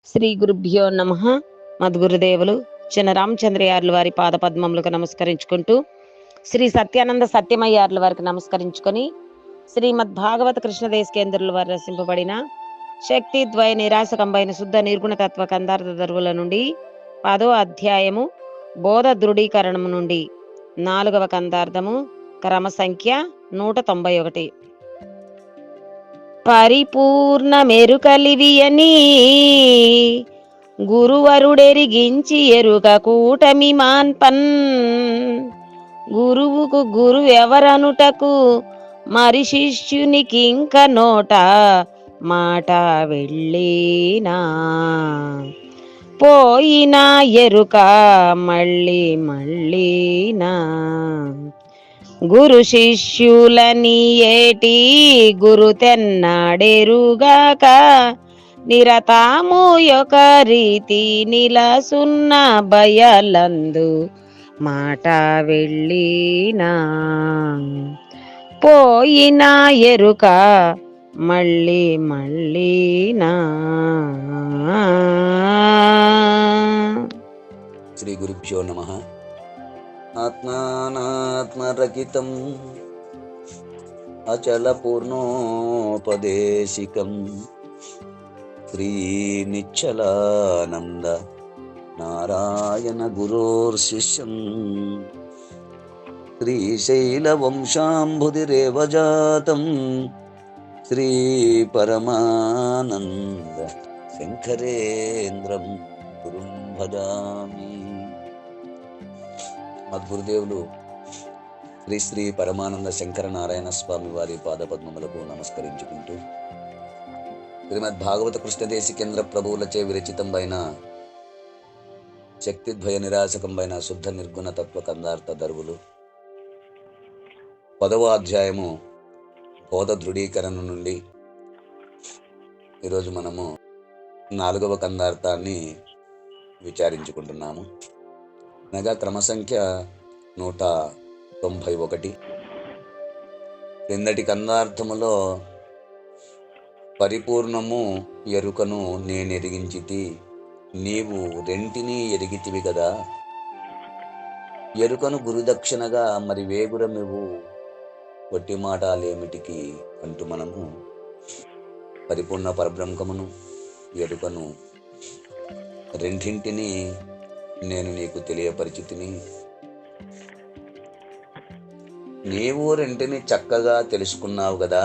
శ్రీ గురుభ్యో నమః. మద్గురుదేవులు చినరామచంద్రయార్ల వారి పాదపద్మములకు నమస్కరించుకుంటూ, శ్రీ సత్యానంద సత్యమయ్యార్ల వారికి నమస్కరించుకొని, శ్రీమద్ భాగవత కృష్ణదేశకేంద్రుల వారు రచింపబడిన శక్తి ద్వయ నిరాశకంబైన శుద్ధ నిర్గుణ తత్వ కందార్థ దరువుల నుండి 10వ అధ్యాయము బోధ దృఢీకరణము నుండి 4వ కందార్థము క్రమ సంఖ్య 191. పరిపూర్ణ మెరుకలివియని గురువరుడెరిగించి ఎరుక కూటమి మాన్పన్. గురువుకు గురువెవరనుటకు మరి శిష్యునికింక నోట మాట వెళ్ళినా. పోయినా ఎరుక మళ్ళీ మళ్ళీనా. గురు శిష్యులని ఏటి గురు తెన్నాడెరుగాక. నిరతాము యొక్క రీతి నిలసున్న బయలందు మాట వెళ్ళినా. పోయినా ఎరుక మళ్ళీ మళ్ళీనా. శ్రీ గురుభ్యో నమః. ఆత్మానాత్మరకితం అచల పూర్ణోపదేశికం శ్రీ నిశ్చలానంద నారాయణ గురోర్శిష్యం శ్రీశైల వంశాంబుధిరేవ జాతం శ్రీ పరమానంద శంకరేంద్రం గురుం భజామి. మద్గురుదేవులు శ్రీ శ్రీ పరమానంద శంకర నారాయణ స్వామి వారి పాదపద్మములకు నమస్కరించుకుంటూ, శ్రీమద్ భాగవత కృష్ణదేశికేంద్ర ప్రభువులచే విరచితంబైన శక్తిద్వయ నిరాశకంబైన శుద్ధ నిర్గుణ తత్వ కందార్థ దరువులు 10వ అధ్యాయము బోధ దృఢీకరణ నుండి ఈరోజు మనము 4వ కందార్థాన్ని విచారించుకుంటున్నాము. అనగా క్రమ సంఖ్య 191. క్రిందటి కందార్థములో పరిపూర్ణము ఎరుకను నేనెరిగించితి, నీవు రెంటిని ఎరిగితివి కదా. ఎరుకను గురుదక్షిణగా మరి వేగురమివు వట్టి మాటలేమిటికి అంటూ మనము పరిపూర్ణ పరబ్రహ్మమును ఎరుకను రెండింటిని నేను నీకు తెలియపరిచితిని, నీవు రెంటిని చక్కగా తెలుసుకున్నావు కదా.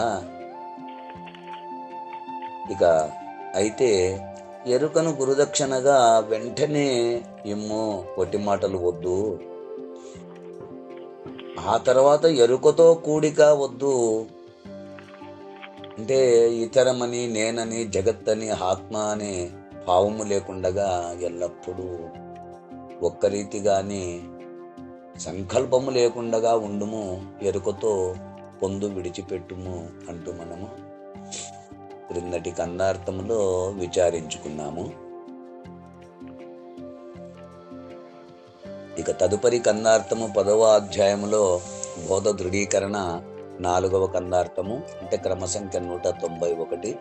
ఇక అయితే ఎరుకను గురుదక్షిణగా వెంటనే ఇమ్ము, వట్టి మాటలు వద్దు. ఆ తర్వాత ఎరుకతో కూడిక వద్దు. అంటే ఇతరమని, నేనని, జగత్తని, ఆత్మ అనే భావము లేకుండగా ఎల్లప్పుడూ ఒక్క రీతిగాని సంకల్పము లేకుండగా ఉండుము, ఎరుకతో పొందు విడిచిపెట్టుము అంటూ మనము క్రిందటి కందార్థములో విచారించుకున్నాము. ఇక తదుపరి కందార్థము 10వ అధ్యాయములో బోధ దృఢీకరణ 4వ కందార్థము, అంటే క్రమ సంఖ్య 191.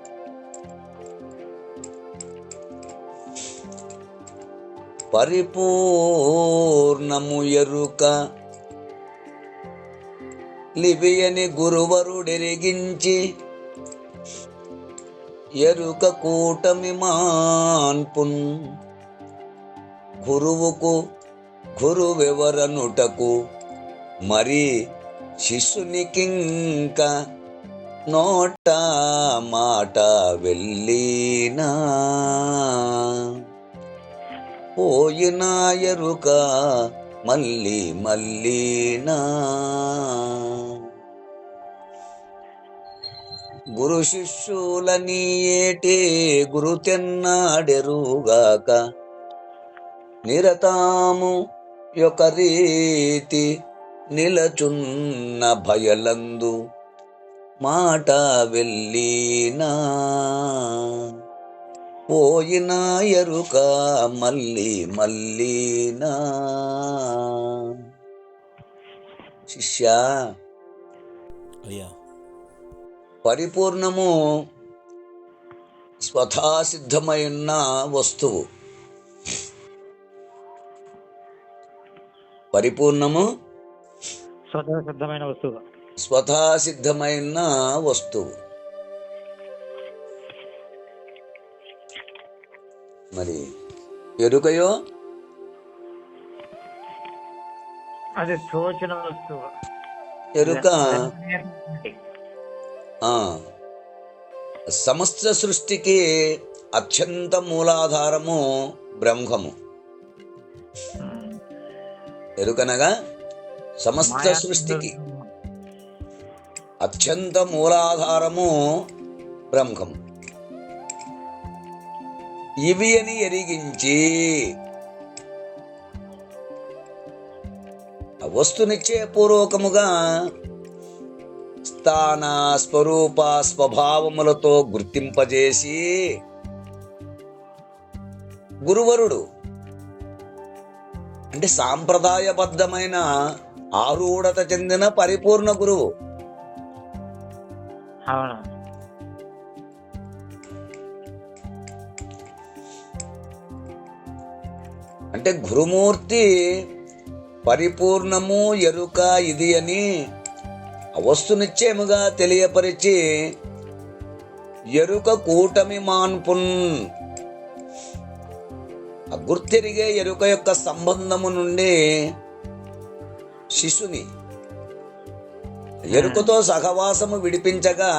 పరిపూర్ణము ఎరుక లివియని గురువరుడెరిగించి ఎరుక కూటమి మాన్పున్. గురువుకు గురువెవరనుటకు మరి శిష్యునికింక నోట మాట వెళ్ళినా. పోయినా ఎరుక మళ్ళీ మళ్ళీనా. గురు శిష్యులని ఏటే గురు తెన్నాడెరుగాక. నిరతాము యొక్క రీతి నిలచున్న భయలందు మాట వెళ్ళినా. పోయినా ఎరుక మళ్ళీ మళ్ళీనా. శిష్యా, అయ్యా, పరిపూర్ణము స్వతఃసిద్ధమైన వస్తువు. పరిపూర్ణము స్వతసిద్ధమైన వస్తువు. స్వతఃసిద్ధమైన వస్తువు. మరి ఎరుకయో అది తోచిన వస్తువు. ఎరుక సమస్త సృష్టికి అత్యంత మూలాధారము బ్రహ్మము. ఎరుకనగా సమస్త సృష్టికి అత్యంత మూలాధారము బ్రహ్మము. ఇవి అని ఎరిగించి వస్తునిశ్చయపూర్వకముగా స్థాన స్వరూప స్వభావములతో గుర్తింపజేసి గురువరుడు అంటే సాంప్రదాయబద్ధమైన ఆరూఢత చెందిన పరిపూర్ణ గురువు. అవును. అంటే గురుమూర్తి పరిపూర్ణము ఎరుక ఇది అని వస్తునిశ్చయముగా తెలియపరిచి ఎరుక కూటమి మాన్పున్ గుర్తెరిగే ఎరుక యొక్క సంబంధము నుండి శిశుని ఎరుకతో సహవాసము విడిపించగా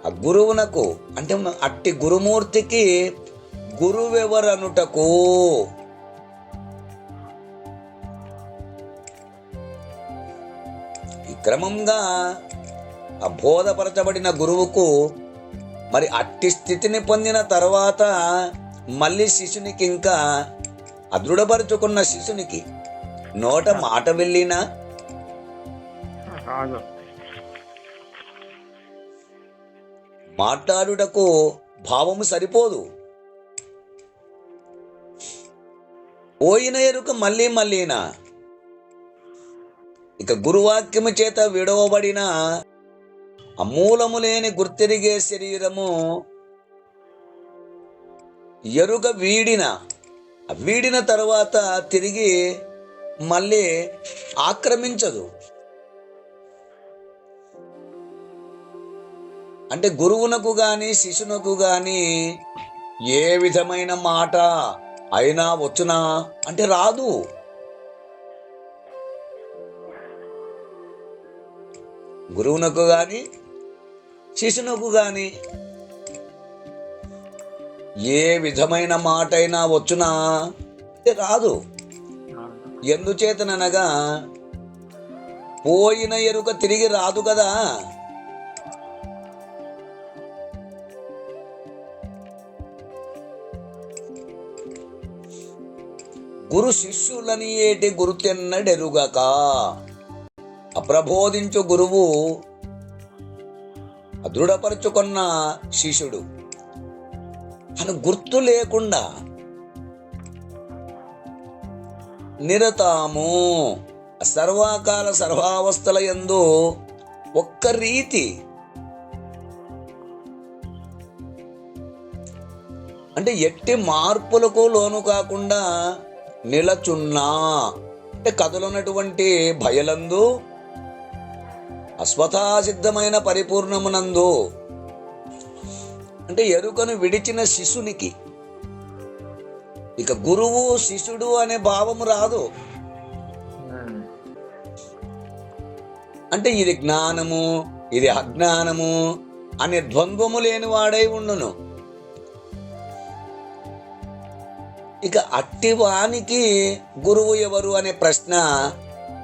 ఆ గురువునకు అంటే అట్టి గురుమూర్తికి గురువెవరనుటకు ఈ క్రమంగా ఆ బోధపరచబడిన గురువుకు మరి అట్టి స్థితిని పొందిన తర్వాత మళ్ళీ శిశునికి ఇంకా అదృఢపరుచుకున్న శిశునికి నోట మాట వెళ్ళినా మాట్లాడుటకు భావము సరిపోదు. పోయిన ఎరుక మళ్ళీనా ఇక గురువాక్యము చేత విడవబడిన అమూలము లేని గుర్తెరిగే శరీరము ఎరుక వీడిన తర్వాత తిరిగి మళ్ళీ ఆక్రమించదు. అంటే గురువునకు గాని శిశునకు గాని ఏ విధమైన మాట అయినా వచ్చునా అంటే రాదు. గురువునకు గాని శిశునకు గాని ఏ విధమైన మాట అయినా వచ్చునా అంటే రాదు. ఎందుచేతననగా పోయిన ఎరుక తిరిగి రాదు కదా. గురు శిష్యులని ఏటి గురుతెన్నడెరుగక అప్రబోధించు గురువు దృఢపరుచుకున్న శిష్యుడు అని గుర్తు లేకుండా నిరతాము సర్వకాల సర్వావస్థల యందు ఒక్క రీతి అంటే ఎట్టి మార్పులకు లోను కాకుండా నిలచున్నా అంటే కదులున్నటువంటి భయలందు అస్వతఃసిద్ధమైన పరిపూర్ణమునందు అంటే ఎరుకను విడిచిన శిశునికి ఇక గురువు శిష్యుడు అనే భావము రాదు. అంటే ఇది జ్ఞానము ఇది అజ్ఞానము అనే ద్వంద్వము లేని వాడై ఉండును. ఇక అట్టివానికి గురువు ఎవరు అనే ప్రశ్న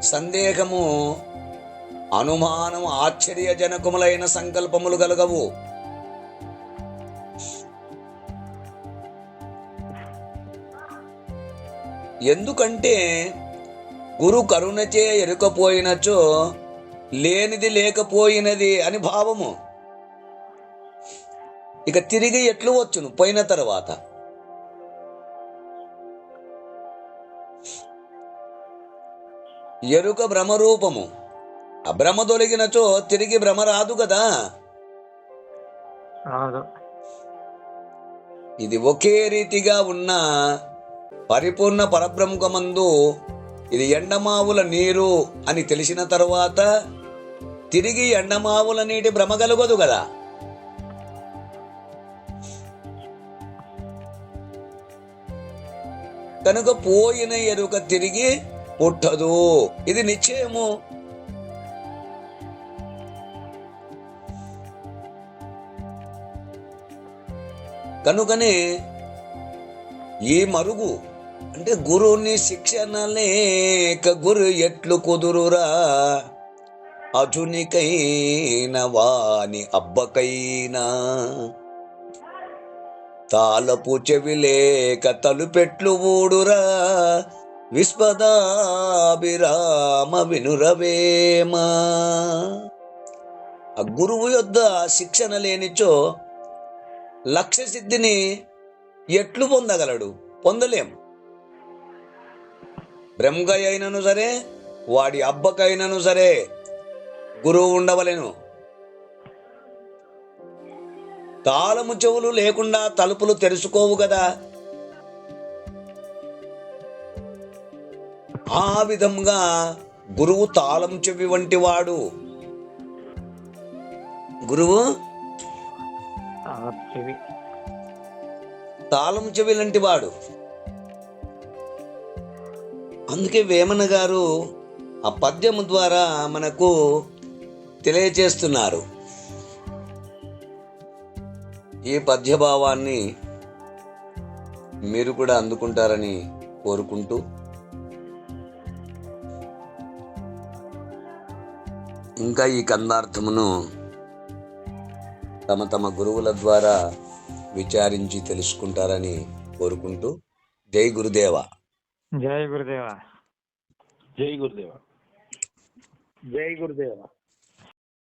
సందేహము అనుమానము ఆశ్చర్యజనకములైన సంకల్పములు కలగవు. ఎందుకంటే గురు కరుణచే ఎరుకపోయినచో లేనిది లేకపోయినది అని భావము. ఇక తిరిగి ఎట్లు వచ్చును పోయిన తర్వాత. ఎరుక భ్రమరూపము. ఆ భ్రమ తొలగినచో తిరిగి భ్రమ రాదు కదా. ఇది ఒకే రీతిగా ఉన్న పరిపూర్ణ పరబ్రహ్మమందు ఇది ఎండమావుల నీరు అని తెలిసిన తరువాత తిరిగి ఎండమావుల నీటి భ్రమ కలుగదు కదా. కనుక పోయిన ఎరుక తిరిగి పుట్టదు, ఇది నిశ్చయము. కనుకనే ఈ మరుగు అంటే గురువుని శిక్షణ లేక గురు ఎట్లు కుదురురా, అజునికైన వాని అబ్బకైనా తాళపు చెవి లేక తలుపెట్లు ఊడురా, విశ్వదాభిరామ వినురవేమా. ఆ గురువు యొద్ద శిక్షణ లేనిచో లక్ష్య సిద్ధిని ఎట్లు పొందగలడు? పొందలేం. బ్రహ్మగై అయినను సరే, వాడి అబ్బకైనను సరే గురువు ఉండవలెను. తాళము చెవులు లేకుండా తలుపులు తెరుచుకోవు కదా. ఆ విధంగా గురువు తాళం చెవి వంటి వాడు. గురువు తాళం చెవి లాంటి వాడు. అందుకే వేమన గారు ఆ పద్యము ద్వారా మనకు తెలియచేస్తున్నారు. ఈ పద్యభావాన్ని మీరు కూడా అందుకుంటారని కోరుకుంటూ, ఇంకా ఈ కందార్థమును తమ తమ గురువుల ద్వారా విచారించి తెలుసుకుంటారని కోరుకుంటూ, జై గురుదేవ. జై గురుదేవ. జై గురుదేవ. జై గురుదేవ.